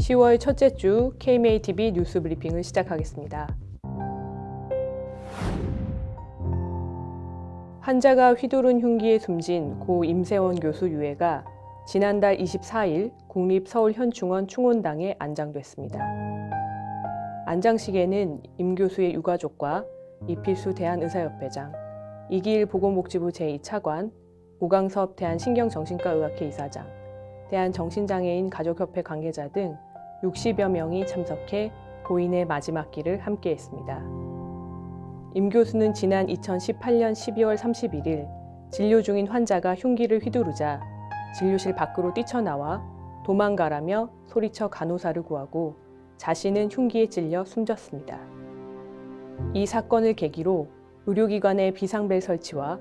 10월 첫째 주 KMATV 뉴스 브리핑을 시작하겠습니다. 환자가 휘두른 흉기에 숨진 고 임세원 교수 유해가 지난달 24일 국립서울현충원 충원당에 안장됐습니다. 안장식에는 임 교수의 유가족과 이필수 대한의사협회장, 이기일 보건복지부 제2차관, 오강섭 대한신경정신과의학회 이사장, 대한정신장애인 가족협회 관계자 등 60여 명이 참석해 고인의 마지막 길을 함께했습니다. 임 교수는 지난 2018년 12월 31일 진료 중인 환자가 흉기를 휘두르자 진료실 밖으로 뛰쳐나와 도망가라며 소리쳐 간호사를 구하고 자신은 흉기에 찔려 숨졌습니다. 이 사건을 계기로 의료기관의 비상벨 설치와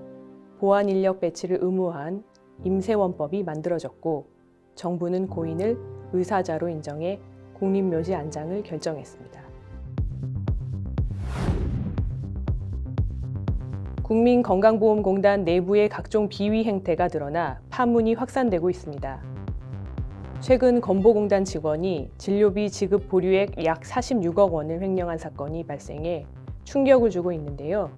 보안 인력 배치를 의무화한 임세원법이 만들어졌고 정부는 고인을 의사자로 인정해 국립묘지 안장을 결정했습니다. 국민건강보험공단 내부의 각종 비위 행태가 드러나 파문이 확산되고 있습니다. 최근 건보공단 직원이 진료비 지급 보류액 약 46억 원을 횡령한 사건이 발생해 충격을 주고 있는데요.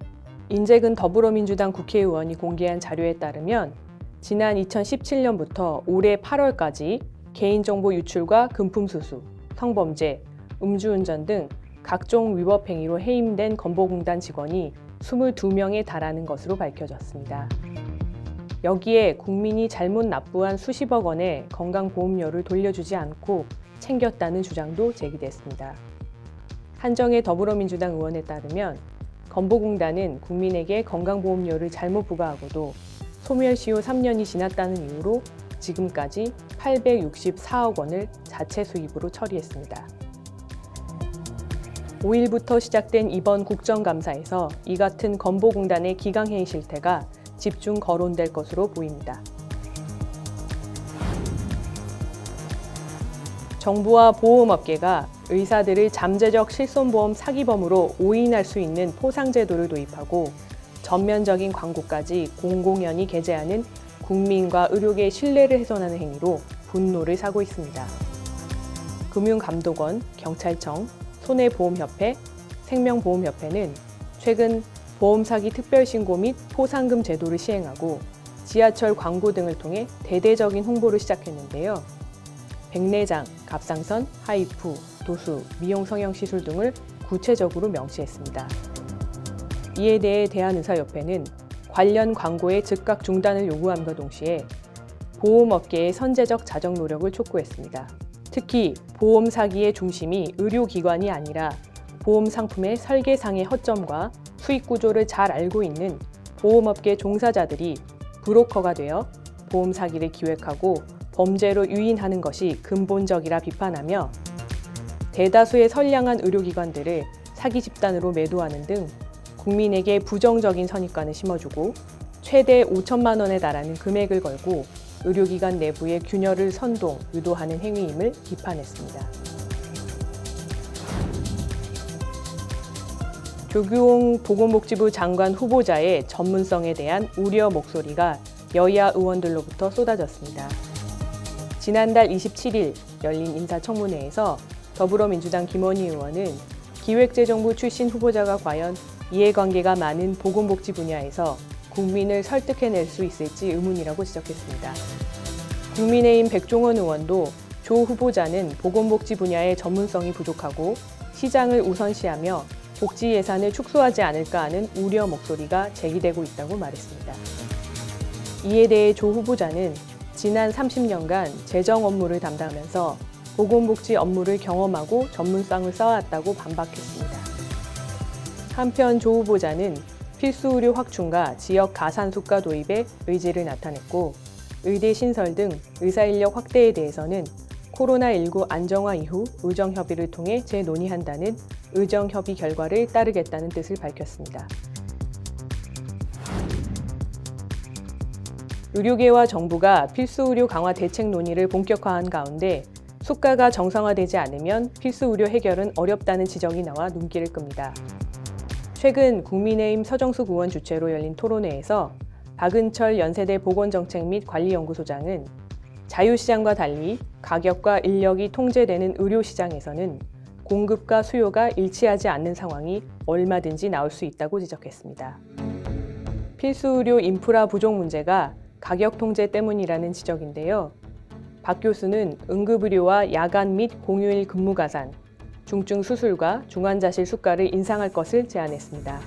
인재근 더불어민주당 국회의원이 공개한 자료에 따르면 지난 2017년부터 올해 8월까지 개인정보 유출과 금품수수, 성범죄, 음주운전 등 각종 위법 행위로 해임된 건보공단 직원이 22명에 달하는 것으로 밝혀졌습니다. 여기에 국민이 잘못 납부한 수십억 원의 건강보험료를 돌려주지 않고 챙겼다는 주장도 제기됐습니다. 한정혜 더불어민주당 의원에 따르면 건보공단은 국민에게 건강보험료를 잘못 부과하고도 소멸시효 3년이 지났다는 이유로 지금까지 864억 원을 자체 수입으로 처리했습니다. 5일부터 시작된 이번 국정감사에서 이 같은 건보공단의 기강회의 실태가 집중 거론될 것으로 보입니다. 정부와 보험업계가 의사들을 잠재적 실손보험 사기범으로 오인할 수 있는 포상제도를 도입하고 전면적인 광고까지 공공연히 게재하는 국민과 의료계의 신뢰를 훼손하는 행위로 분노를 사고 있습니다. 금융감독원, 경찰청, 손해보험협회, 생명보험협회는 최근 보험사기 특별신고 및 포상금 제도를 시행하고 지하철 광고 등을 통해 대대적인 홍보를 시작했는데요. 백내장, 갑상선, 하이프, 도수, 미용 성형시술 등을 구체적으로 명시했습니다. 이에 대해 대한의사협회는 관련 광고의 즉각 중단을 요구함과 동시에 보험업계의 선제적 자정 노력을 촉구했습니다. 특히 보험 사기의 중심이 의료기관이 아니라 보험 상품의 설계상의 허점과 수익 구조를 잘 알고 있는 보험업계 종사자들이 브로커가 되어 보험 사기를 기획하고 범죄로 유인하는 것이 근본적이라 비판하며 대다수의 선량한 의료기관들을 사기 집단으로 매도하는 등 국민에게 부정적인 선입관을 심어주고 최대 5천만 원에 달하는 금액을 걸고 의료기관 내부의 균열을 선동, 유도하는 행위임을 비판했습니다. 조규홍 보건복지부 장관 후보자의 전문성에 대한 우려 목소리가 여야 의원들로부터 쏟아졌습니다. 지난달 27일 열린 인사청문회에서 더불어민주당 김원희 의원은 기획재정부 출신 후보자가 과연 이해관계가 많은 보건복지 분야에서 국민을 설득해낼 수 있을지 의문이라고 지적했습니다. 국민의힘 백종원 의원도 조 후보자는 보건복지 분야의 전문성이 부족하고 시장을 우선시하며 복지 예산을 축소하지 않을까 하는 우려 목소리가 제기되고 있다고 말했습니다. 이에 대해 조 후보자는 지난 30년간 재정 업무를 담당하면서 보건복지 업무를 경험하고 전문성을 쌓아왔다고 반박했습니다. 한편 조 후보자는 필수 의료 확충과 지역 가산수가 도입에 의지를 나타냈고 의대 신설 등 의사 인력 확대에 대해서는 코로나19 안정화 이후 의정협의를 통해 재논의한다는 의정협의 결과를 따르겠다는 뜻을 밝혔습니다. 의료계와 정부가 필수 의료 강화 대책 논의를 본격화한 가운데 수가가 정상화되지 않으면 필수 의료 해결은 어렵다는 지적이 나와 눈길을 끕니다. 최근 국민의힘 서정숙 의원 주최로 열린 토론회에서 박은철 연세대 보건정책 및 관리연구소장은 자유시장과 달리 가격과 인력이 통제되는 의료시장에서는 공급과 수요가 일치하지 않는 상황이 얼마든지 나올 수 있다고 지적했습니다. 필수 의료 인프라 부족 문제가 가격 통제 때문이라는 지적인데요. 박 교수는 응급의료와 야간 및 공휴일 근무 가산, 중증 수술과 중환자실 수가를 인상할 것을 제안했습니다.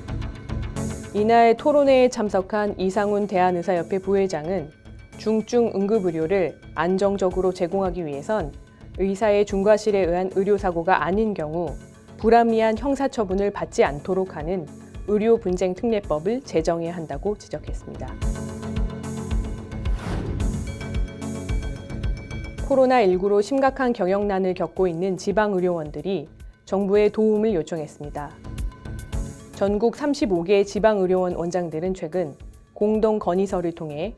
이날 토론회에 참석한 이상훈 대한의사협회 부회장은 중증 응급의료를 안정적으로 제공하기 위해선 의사의 중과실에 의한 의료사고가 아닌 경우 불합리한 형사처분을 받지 않도록 하는 의료분쟁특례법을 제정해야 한다고 지적했습니다. 코로나19로 심각한 경영난을 겪고 있는 지방의료원들이 정부의 도움을 요청했습니다. 전국 35개 지방의료원 원장들은 최근 공동 건의서를 통해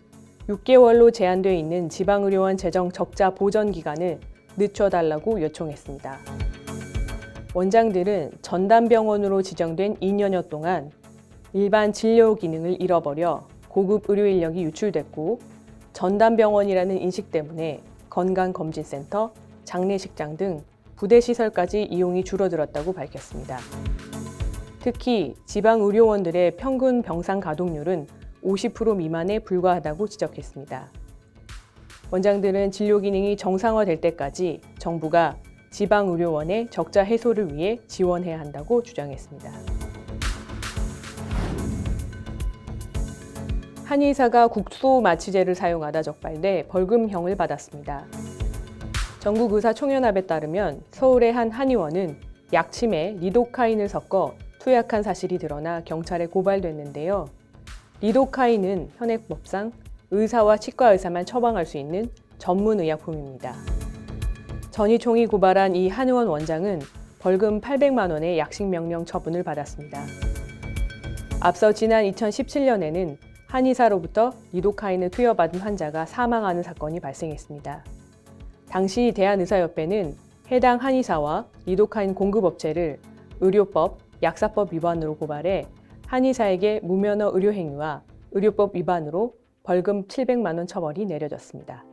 6개월로 제한되어 있는 지방의료원 재정 적자 보전 기간을 늦춰달라고 요청했습니다. 원장들은 전담병원으로 지정된 2년여 동안 일반 진료 기능을 잃어버려 고급 의료 인력이 유출됐고 전담병원이라는 인식 때문에 건강검진센터, 장례식장 등 부대시설까지 이용이 줄어들었다고 밝혔습니다. 특히 지방의료원들의 평균 병상 가동률은 50% 미만에 불과하다고 지적했습니다. 원장들은 진료 기능이 정상화될 때까지 정부가 지방의료원의 적자 해소를 위해 지원해야 한다고 주장했습니다. 한의사가 국소마취제를 사용하다 적발돼 벌금형을 받았습니다. 전국의사총연합에 따르면 서울의 한 한의원은 약침에 리도카인을 섞어 투약한 사실이 드러나 경찰에 고발됐는데요. 리도카인은 현행법상 의사와 치과의사만 처방할 수 있는 전문의약품입니다. 전의총이 고발한 이 한의원 원장은 벌금 800만 원의 약식명령 처분을 받았습니다. 앞서 지난 2017년에는 한의사로부터 리도카인을 투여받은 환자가 사망하는 사건이 발생했습니다. 당시 대한의사협회는 해당 한의사와 리도카인 공급업체를 의료법, 약사법 위반으로 고발해 한의사에게 무면허 의료행위와 의료법 위반으로 벌금 700만 원 처벌이 내려졌습니다.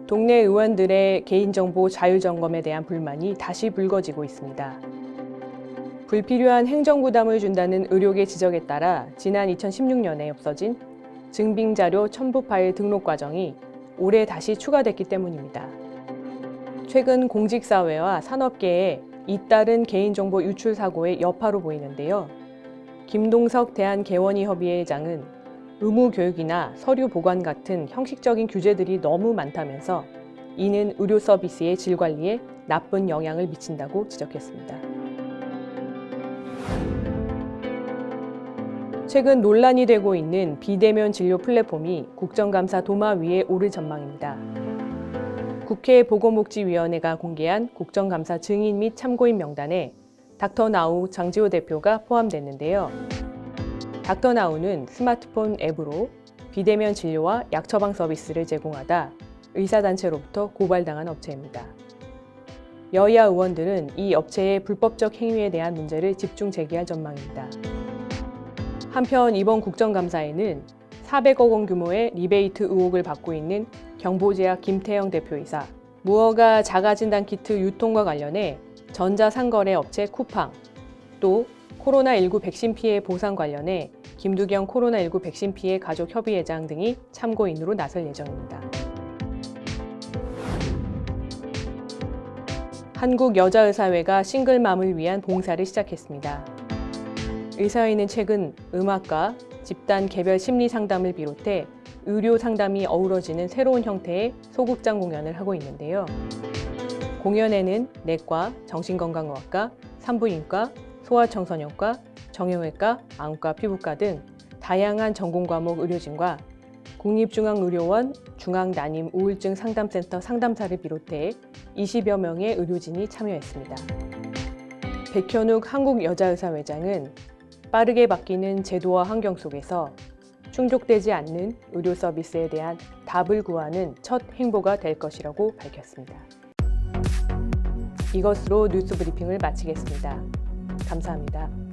동네 의원들의 개인정보 자율점검에 대한 불만이 다시 불거지고 있습니다. 불필요한 행정부담을 준다는 의료계 지적에 따라 지난 2016년에 없어진 증빙자료 첨부 파일 등록 과정이 올해 다시 추가됐기 때문입니다. 최근 공직사회와 산업계에 잇따른 개인정보 유출 사고의 여파로 보이는데요. 김동석 대한개원의협의회 회장은 의무교육이나 서류 보관 같은 형식적인 규제들이 너무 많다면서 이는 의료 서비스의 질 관리에 나쁜 영향을 미친다고 지적했습니다. 최근 논란이 되고 있는 비대면 진료 플랫폼이 국정감사 도마 위에 오를 전망입니다. 국회 보건복지위원회가 공개한 국정감사 증인 및 참고인 명단에 닥터나우 장지호 대표가 포함됐는데요. 닥터나우는 스마트폰 앱으로 비대면 진료와 약 처방 서비스를 제공하다 의사단체로부터 고발당한 업체입니다. 여야 의원들은 이 업체의 불법적 행위에 대한 문제를 집중 제기할 전망입니다. 한편 이번 국정감사에는 400억 원 규모의 리베이트 의혹을 받고 있는 경보제약 김태형 대표이사, 무허가 자가진단 키트 유통과 관련해 전자상거래 업체 쿠팡, 또 코로나19 백신 피해 보상 관련해 김두경 코로나19 백신 피해 가족협의회장 등이 참고인으로 나설 예정입니다. 한국여자의사회가 싱글맘을 위한 봉사를 시작했습니다. 의사회는 최근 음악과 집단 개별 심리 상담을 비롯해 의료 상담이 어우러지는 새로운 형태의 소극장 공연을 하고 있는데요. 공연에는 내과, 정신건강의학과, 산부인과, 소아청소년과, 정형외과, 안과, 피부과 등 다양한 전공 과목 의료진과 국립중앙의료원 중앙난임 우울증 상담센터 상담사를 비롯해 20여 명의 의료진이 참여했습니다. 백현욱 한국여자의사회장은 빠르게 바뀌는 제도와 환경 속에서 충족되지 않는 의료 서비스에 대한 답을 구하는 첫 행보가 될 것이라고 밝혔습니다. 이것으로 뉴스 브리핑을 마치겠습니다. 감사합니다.